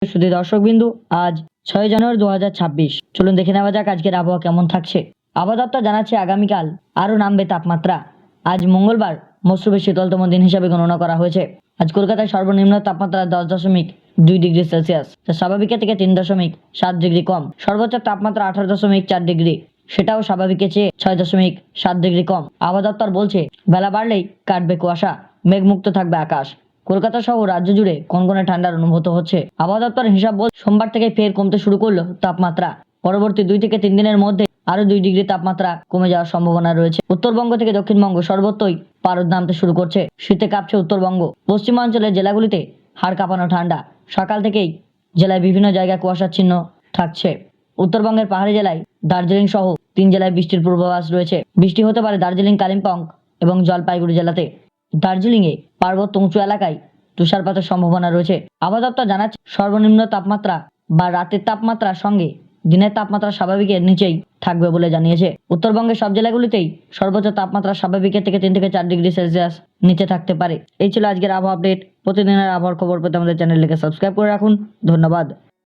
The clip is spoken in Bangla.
শুধু দর্শকবিন্দু, আজ 6 জানুয়ারি 2026। চলুন দেখে নেওয়া যাক আজকের আবহাওয়া কেমন থাকছে। আবহাওয়া দপ্তর জানাচ্ছে আগামীকাল আরও নামবে তাপমাত্রা। আজ মঙ্গলবার মৌসুমী শীতলতম দিন হিসাবে গণনা করা হয়েছে। আজ কলকাতায় সর্বনিম্ন তাপমাত্রা 10.2 ডিগ্রি সেলসিয়াস, যা স্বাভাবিকের থেকে 3.7 ডিগ্রি কম। সর্বোচ্চ তাপমাত্রা 18.4 ডিগ্রি, সেটাও স্বাভাবিকের চেয়ে 6.7 ডিগ্রি কম। আবহাওয়া দপ্তর বলছে বেলা বাড়লেই কাটবে কুয়াশা, মেঘমুক্ত থাকবে আকাশ। কলকাতা সহ রাজ্য জুড়ে কনকনে ঠান্ডার অনুভূত হচ্ছে। আবহাওয়া দপ্তরের হিসাব বলছে সোমবার থেকে ফের কমতে শুরু করলো তাপমাত্রা। পরবর্তী 2 থেকে 3 দিনের মধ্যে আরো 2 ডিগ্রি তাপমাত্রা কমে যাওয়ার সম্ভাবনা রয়েছে। উত্তরবঙ্গ থেকে দক্ষিণবঙ্গ সর্বত্রই পারদ নামতে শুরু করছে। শীতে কাঁপছে উত্তরবঙ্গ। পশ্চিমাঞ্চলের জেলাগুলিতে হাড় কাঁপানো ঠান্ডা। সকাল থেকেই জেলায় বিভিন্ন জায়গায় কুয়াশাচ্ছন্ন থাকছে। উত্তরবঙ্গের পাহাড়ি জেলায় দার্জিলিং সহ 3 জেলায় বৃষ্টির পূর্বাভাস রয়েছে। বৃষ্টি হতে পারে দার্জিলিং, কালিম্পং এবং জলপাইগুড়ি জেলাতে। দার্জিলিংয়ে পার্বত্য উঁচু এলাকায় তুষারপাতের সম্ভাবনা রয়েছে। আবহাওয়া দপ্তর জানাচ্ছে সর্বনিম্ন তাপমাত্রা বা রাতের তাপমাত্রার সঙ্গে দিনের তাপমাত্রা স্বাভাবিকের নিচেই থাকবে বলে জানিয়েছে। উত্তরবঙ্গের সব জেলাগুলিতেই সর্বোচ্চ তাপমাত্রা স্বাভাবিকের থেকে 3 থেকে 4 ডিগ্রি সেলসিয়াস নিচে থাকতে পারে। এই ছিল আজকের আবহাওয়া আপডেট। প্রতিদিনের আবহাওয়ার খবর পেতে আমাদের চ্যানেলটিকে সাবস্ক্রাইব করে রাখুন। ধন্যবাদ।